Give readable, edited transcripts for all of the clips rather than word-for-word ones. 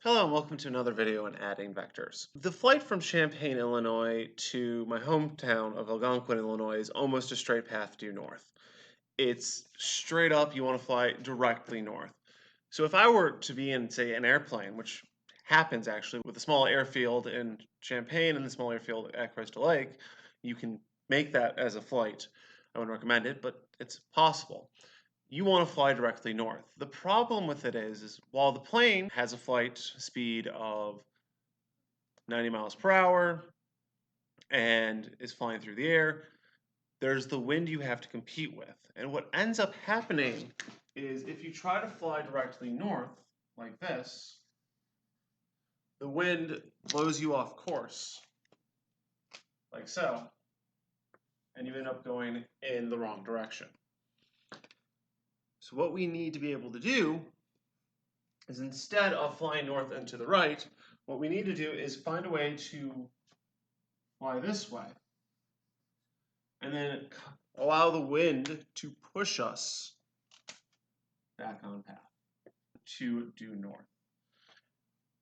Hello and welcome to another video on adding vectors. The flight from Champaign, Illinois to my hometown of Algonquin, Illinois is almost a straight path due north. It's straight up, you want to fly directly north. So if I were to be in, say, an airplane, which happens actually with a small airfield in Champaign and the small airfield at Crystal Lake, you can make that as a flight. I wouldn't recommend it, but it's possible. You want to fly directly north. The problem with it is while the plane has a flight speed of 90 miles per hour and is flying through the air, there's the wind you have to compete with. And what ends up happening is if you try to fly directly north, like this, the wind blows you off course, like so, and you end up going in the wrong direction. So what we need to be able to do is instead of flying north and to the right, what we need to do is find a way to fly this way and then allow the wind to push us back on path to due north.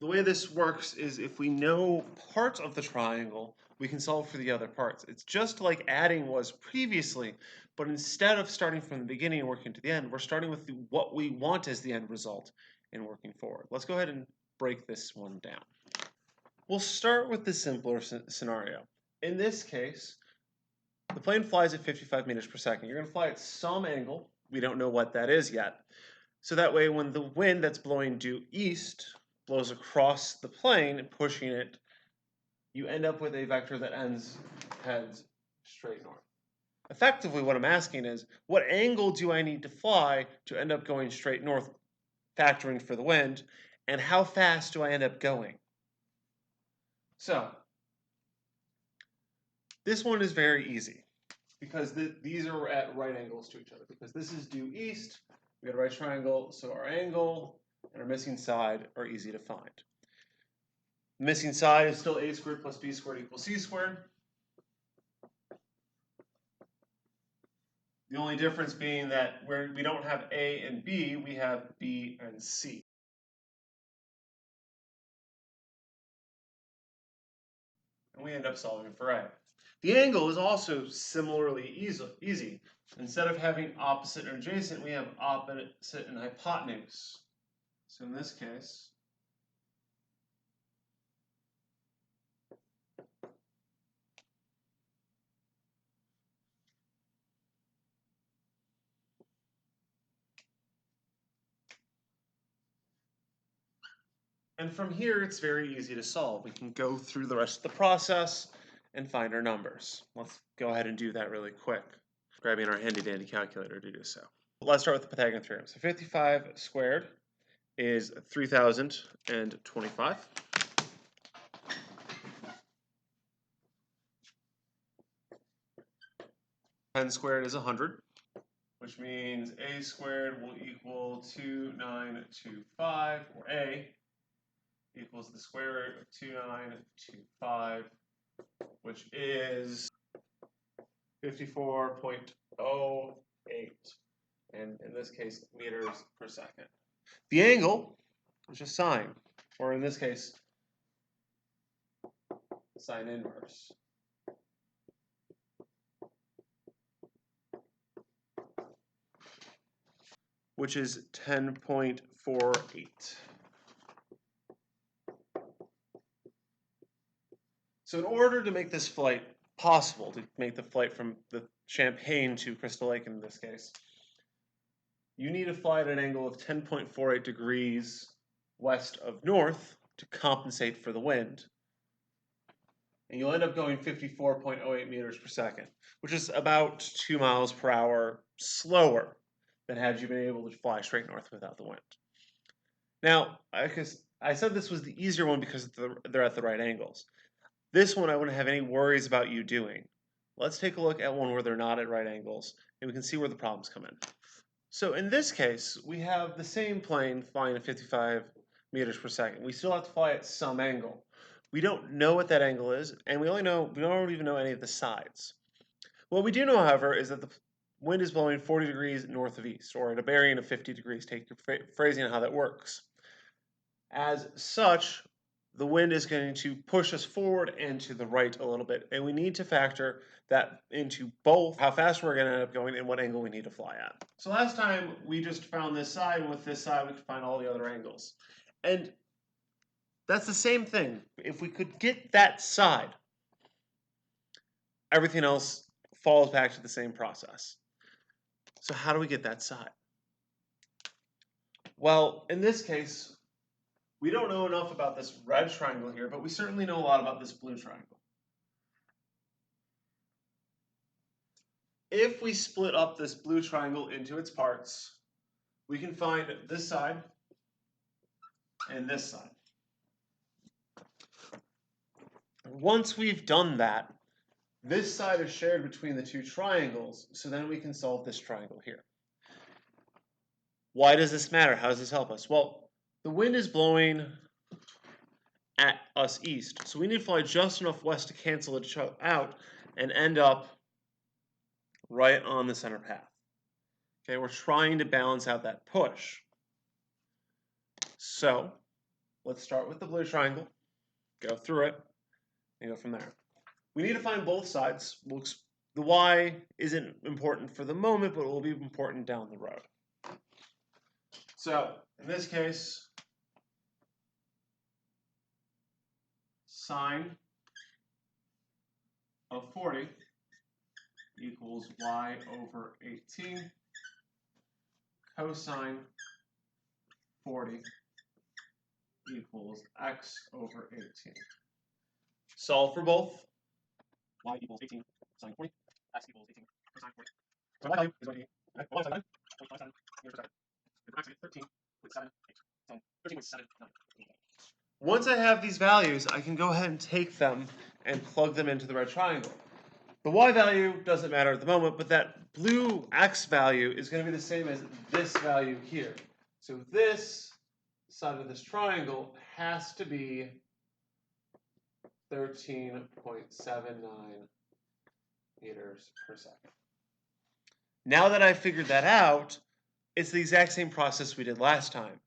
The way this works is if we know parts of the triangle, we can solve for the other parts. It's just like adding was previously, but instead of starting from the beginning and working to the end, we're starting with what we want as the end result and working forward. Let's go ahead and break this one down. We'll start with the simpler scenario. In this case, the plane flies at 55 meters per second. You're going to fly at some angle. We don't know what that is yet. So that way, when the wind that's blowing due east blows across the plane, pushing it, you end up with a vector that heads straight north. Effectively, what I'm asking is, what angle do I need to fly to end up going straight north, factoring for the wind, and how fast do I end up going? So, this one is very easy because these are at right angles to each other. Because this is due east, we got a right triangle, so our angle and our missing side are easy to find. The missing side is still a squared plus b squared equals c squared. The only difference being that where we don't have a and b, we have b and c. And we end up solving for a. The angle is also similarly easy. Instead of having opposite and adjacent, we have opposite and hypotenuse. So in this case, and from here, it's very easy to solve. We can go through the rest of the process and find our numbers. Let's go ahead and do that really quick, grabbing our handy-dandy calculator to do so. Let's start with the Pythagorean theorem. So 55 squared is 3,025. Ten squared is 100, which means a squared will equal 2925, or a equals the square root of 2925, which is 54.08, and in this case, meters per second. The angle is just sine, or in this case, sine inverse. Which is 10.48. So in order to make this flight possible, to make the flight from the Champaign to Crystal Lake in this case, you need to fly at an angle of 10.48 degrees west of north to compensate for the wind. And you'll end up going 54.08 meters per second, which is about 2 miles per hour slower than had you been able to fly straight north without the wind. Now, I said this was the easier one because they're at the right angles. This one I wouldn't have any worries about you doing. Let's take a look at one where they're not at right angles, and we can see where the problems come in. So in this case, we have the same plane flying at 55 meters per second. We still have to fly at some angle. We don't know what that angle is, and we don't even know any of the sides. What we do know, however, is that the wind is blowing 40 degrees north of east, or at a bearing of 50 degrees. Take your phrasing on how that works. As such, the wind is going to push us forward and to the right a little bit, and we need to factor that into both how fast we're going to end up going and what angle we need to fly at. So last time we just found this side, and with this side we could find all the other angles. And that's the same thing. If we could get that side, everything else falls back to the same process. So how do we get that side? Well, in this case, we don't know enough about this red triangle here, but we certainly know a lot about this blue triangle. If we split up this blue triangle into its parts, we can find this side and this side. Once we've done that, this side is shared between the two triangles, so then we can solve this triangle here. Why does this matter? How does this help us? Well, the wind is blowing at us east, so we need to fly just enough west to cancel it out and end up right on the center path. Okay, we're trying to balance out that push. So let's start with the blue triangle, go through it, and go from there. We need to find both sides. The y isn't important for the moment, but it will be important down the road. So in this case, sine of 40 equals y over 18. Cosine 40 equals x over 18. Solve for both. Y equals 18 sine 40. X equals 18 cosine 40. So that value is going to be, right, well, 0.57 meters per second. And x is 13.78. So 13.79. Once I have these values, I can go ahead and take them and plug them into the red triangle. The y value doesn't matter at the moment, but that blue x value is going to be the same as this value here. So this side of this triangle has to be 13.79 meters per second. Now that I've figured that out, it's the exact same process we did last time.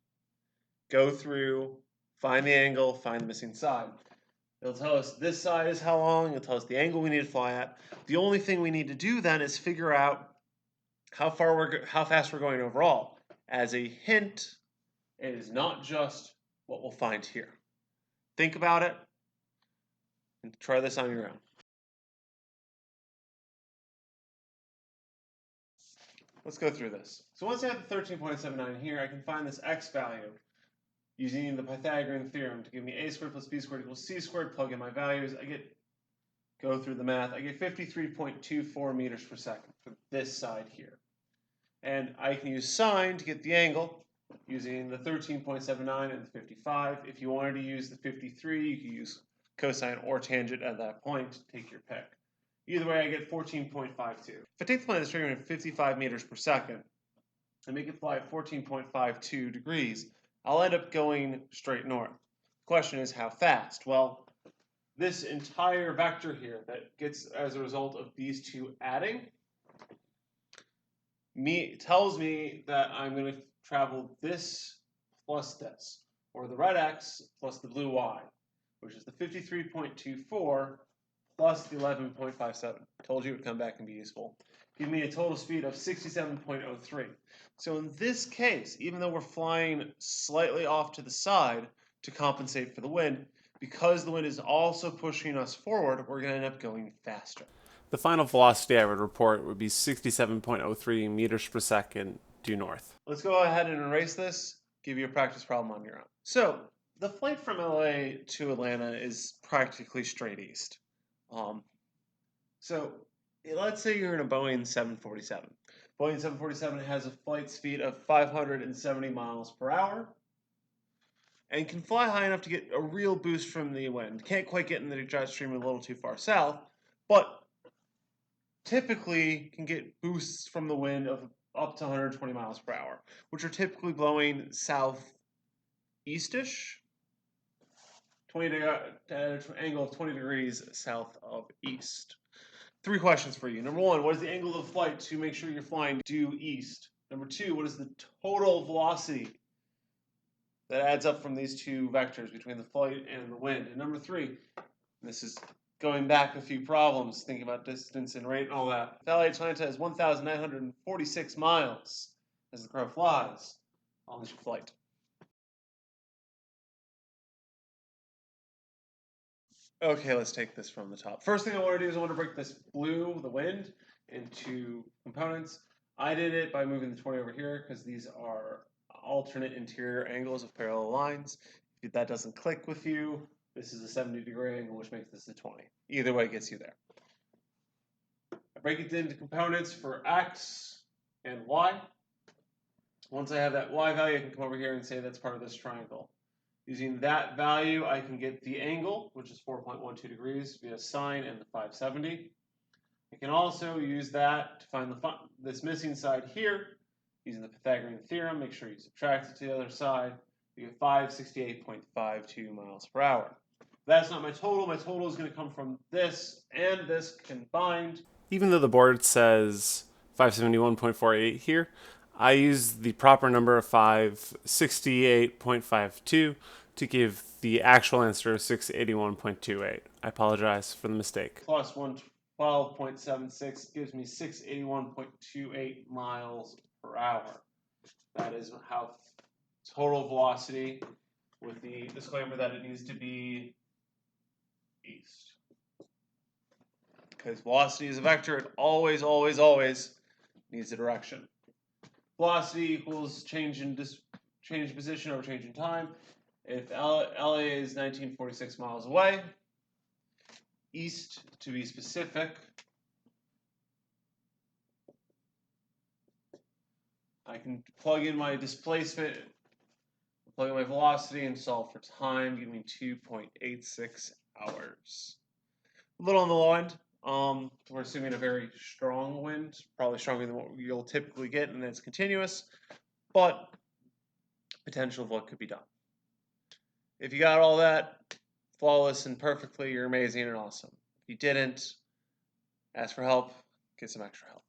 Go through, find the angle, find the missing side. It'll tell us this side is how long, it'll tell us the angle we need to fly at. The only thing we need to do then is figure out how fast we're going overall. As a hint, it is not just what we'll find here. Think about it and try this on your own. Let's go through this. So once I have the 13.79 here, I can find this x value using the Pythagorean theorem to give me a squared plus b squared equals c squared. Plug in my values. Go through the math. I get 53.24 meters per second for this side here. And I can use sine to get the angle using the 13.79 and the 55. If you wanted to use the 53, you could use cosine or tangent at that point. Take your pick. Either way, I get 14.52. If I take the plane that's traveling at 55 meters per second and make it fly at 14.52 degrees, I'll end up going straight north. The question is how fast? Well, this entire vector here that gets as a result of these two adding tells me that I'm going to travel this plus this, or the red x plus the blue y, which is the 53.24 plus the 11.57. Told you it would come back and be useful. Give me a total speed of 67.03. So in this case, even though we're flying slightly off to the side to compensate for the wind, because the wind is also pushing us forward, we're going to end up going faster. The final velocity I would report would be 67.03 meters per second due north. Let's go ahead and erase this, give you a practice problem on your own. So the flight from LA to Atlanta is practically straight east. So let's say you're in a Boeing 747. Boeing 747 has a flight speed of 570 miles per hour and can fly high enough to get a real boost from the wind. Can't quite get in the jet stream a little too far south, but typically can get boosts from the wind of up to 120 miles per hour, which are typically blowing southeastish, angle of 20 degrees south of east. 3 questions for you. Number 1, what is the angle of flight to make sure you're flying due east? Number 2, what is the total velocity that adds up from these two vectors between the flight and the wind. And number 3, this is going back a few problems, thinking about distance and rate and all that. Valley Atlanta is 1,946 miles as the crow flies on this flight. Okay, let's take this from the top. First thing I want to do is I want to break this blue, the wind, into components. I did it by moving the 20 over here because these are alternate interior angles of parallel lines. If that doesn't click with you, this is a 70-degree angle, which makes this a 20. Either way gets you there. I break it into components for x and y. Once I have that y value, I can come over here and say that's part of this triangle. Using that value, I can get the angle, which is 4.12 degrees, via sine and the 570. I can also use that to find this missing side here, using the Pythagorean theorem. Make sure you subtract it to the other side. You get 568.52 miles per hour. That's not my total. My total is going to come from this and this combined. Even though the board says 571.48 here, I use the proper number of 568.52 to give the actual answer of 681.28. I apologize for the mistake. Plus 112.76 gives me 681.28 miles per hour. That is how total velocity, with the disclaimer that it needs to be east. Because velocity is a vector, it always, always, always needs a direction. Velocity equals change in position over change in time. If LA is 1946 miles away, east to be specific, I can plug in my displacement, plug in my velocity, and solve for time, give me 2.86 hours. A little on the low end. We're assuming a very strong wind, probably stronger than what you'll typically get, and it's continuous, but potential of what could be done. If you got all that flawless and perfectly, you're amazing and awesome. If you didn't, ask for help, get some extra help.